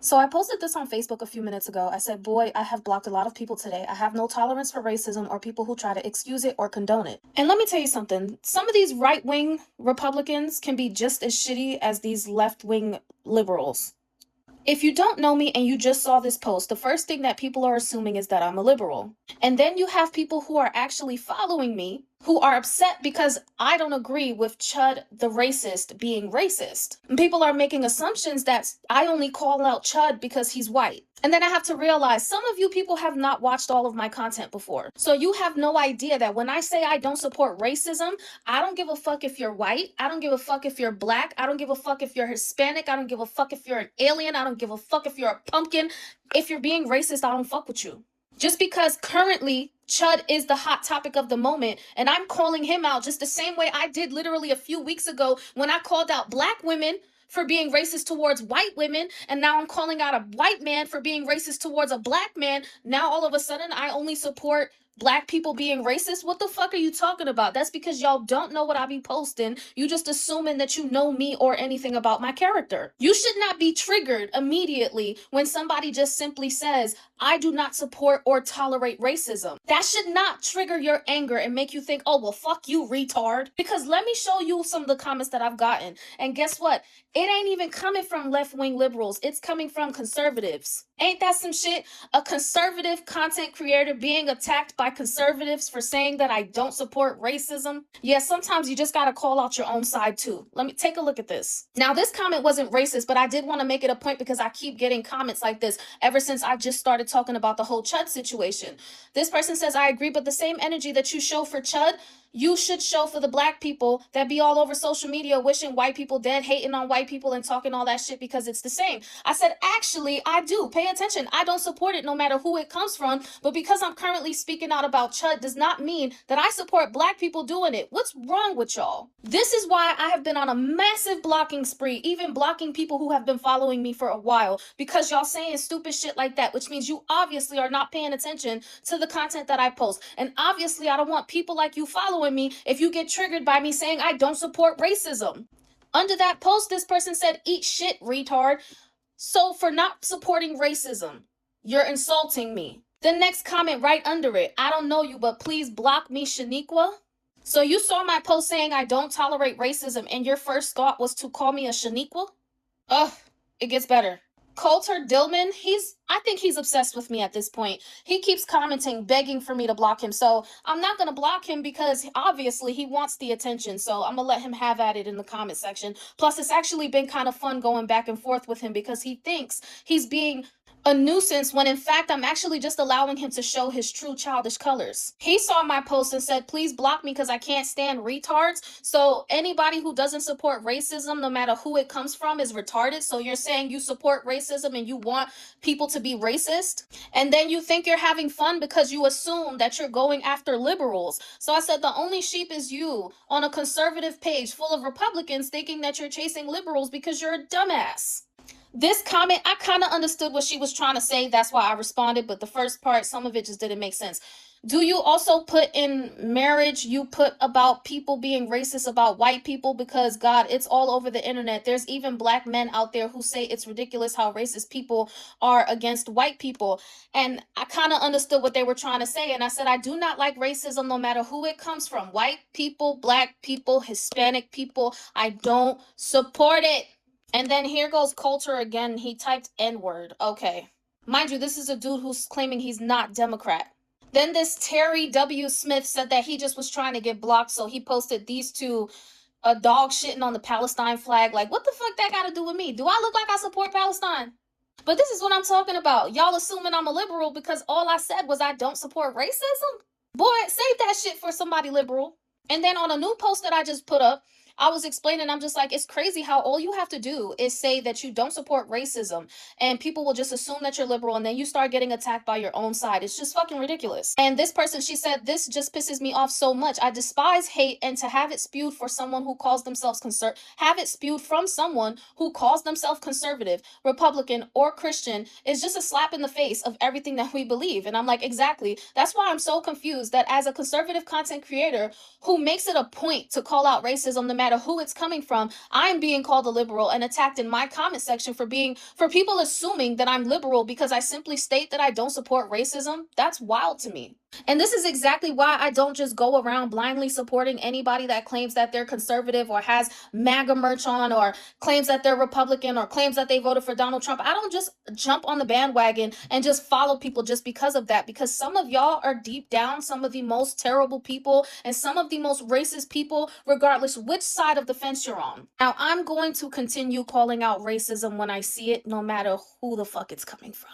So I posted this on Facebook a few minutes ago. I said, boy, I have blocked a lot of people today. I have no tolerance for racism or people who try to excuse it or condone it. And let me tell you something. Some of these right-wing Republicans can be just as shitty as these left-wing liberals. If you don't know me and you just saw this post, the first thing that people are assuming is that I'm a liberal. And then you have people who are actually following me who are upset because I don't agree with Chud the racist being racist. And people are making assumptions that I only call out Chud because he's white. And then I have to realize some of you people have not watched all of my content before. So you have no idea that when I say I don't support racism, I don't give a fuck if you're white. I don't give a fuck if you're black. I don't give a fuck if you're Hispanic. I don't give a fuck if you're an alien. I don't give a fuck if you're a pumpkin. If you're being racist, I don't fuck with you. Just because currently Chud is the hot topic of the moment and I'm calling him out just the same way I did literally a few weeks ago when I called out black women for being racist towards white women, and now I'm calling out a white man for being racist towards a black man. Now all of a sudden I only support black people being racist. What the fuck are you talking about? That's because y'all don't know what I be posting. You just assuming that you know me or anything about my character. You should not be triggered immediately when somebody just simply says, I do not support or tolerate racism. That should not trigger your anger and make you think, oh, well, fuck you, retard. Because let me show you some of the comments that I've gotten. And guess what? It ain't even coming from left-wing liberals. It's coming from conservatives. Ain't that some shit? A conservative content creator being attacked by conservatives for saying that I don't support racism? Yeah, sometimes you just gotta call out your own side too. Let me take a look at this. Now, this comment wasn't racist, but I did want to make it a point because I keep getting comments like this ever since I just started talking about the whole Chud situation. This person says, I agree, but the same energy that you show for Chud, you should show for the black people that be all over social media wishing white people dead, hating on white people and talking all that shit because it's the same. I said, actually, I do. Pay attention. I don't support it no matter who it comes from, but because I'm currently speaking out about Chud does not mean that I support black people doing it. What's wrong with y'all? This is why I have been on a massive blocking spree, even blocking people who have been following me for a while, because y'all saying stupid shit like that, which means you obviously are not paying attention to the content that I post. And obviously, I don't want people like you following me if you get triggered by me saying I don't support racism. Under that post, this person said, eat shit, retard. So for not supporting racism, you're insulting me. The next comment right under it, I don't know you, but please block me, Shaniqua. So you saw my post saying I don't tolerate racism and your first thought was to call me a Shaniqua? Ugh, it gets better. Coulter Dillman, I think he's obsessed with me at this point. He keeps commenting, begging for me to block him. So I'm not going to block him because obviously he wants the attention. So I'm going to let him have at it in the comment section. Plus, it's actually been kind of fun going back and forth with him because he thinks he's being a nuisance when in fact I'm actually just allowing him to show his true childish colors. He saw my post and said, please block me because I can't stand retards. So anybody who doesn't support racism, no matter who it comes from, is retarded. So you're saying you support racism and you want people to be racist? And then you think you're having fun because you assume that you're going after liberals. So I said the only sheep is you on a conservative page full of Republicans thinking that you're chasing liberals because you're a dumbass. This comment, I kind of understood what she was trying to say. That's why I responded. But the first part, some of it just didn't make sense. Do you also put in marriage, you put about people being racist about white people? Because, God, it's all over the internet. There's even black men out there who say it's ridiculous how racist people are against white people. And I kind of understood what they were trying to say. And I said, I do not like racism no matter who it comes from. White people, black people, Hispanic people. I don't support it. And then here goes Coulter again. He typed N-word. Okay. Mind you, this is a dude who's claiming he's not Democrat. Then this Terry W. Smith said that he just was trying to get blocked, so he posted these two dog shitting on the Palestine flag. Like, what the fuck that got to do with me? Do I look like I support Palestine? But this is what I'm talking about. Y'all assuming I'm a liberal because all I said was I don't support racism? Boy, save that shit for somebody liberal. And then on a new post that I just put up, I was explaining, I'm just like, it's crazy how all you have to do is say that you don't support racism and people will just assume that you're liberal and then you start getting attacked by your own side. It's just fucking ridiculous. And this person, she said, this just pisses me off so much. I despise hate, and to have it spewed for someone who calls themselves from someone who calls themselves conservative, Republican, or Christian is just a slap in the face of everything that we believe. And I'm like, exactly. That's why I'm so confused that as a conservative content creator who makes it a point to call out racism no matter matter who it's coming from, I'm being called a liberal and attacked in my comment section for people assuming that I'm liberal because I simply state that I don't support racism. That's wild to me. And this is exactly why I don't just go around blindly supporting anybody that claims that they're conservative or has MAGA merch on or claims that they're Republican or claims that they voted for Donald Trump. I don't just jump on the bandwagon and just follow people just because of that, because some of y'all are deep down some of the most terrible people and some of the most racist people, regardless which side of the fence you're on. Now, I'm going to continue calling out racism when I see it, no matter who the fuck it's coming from.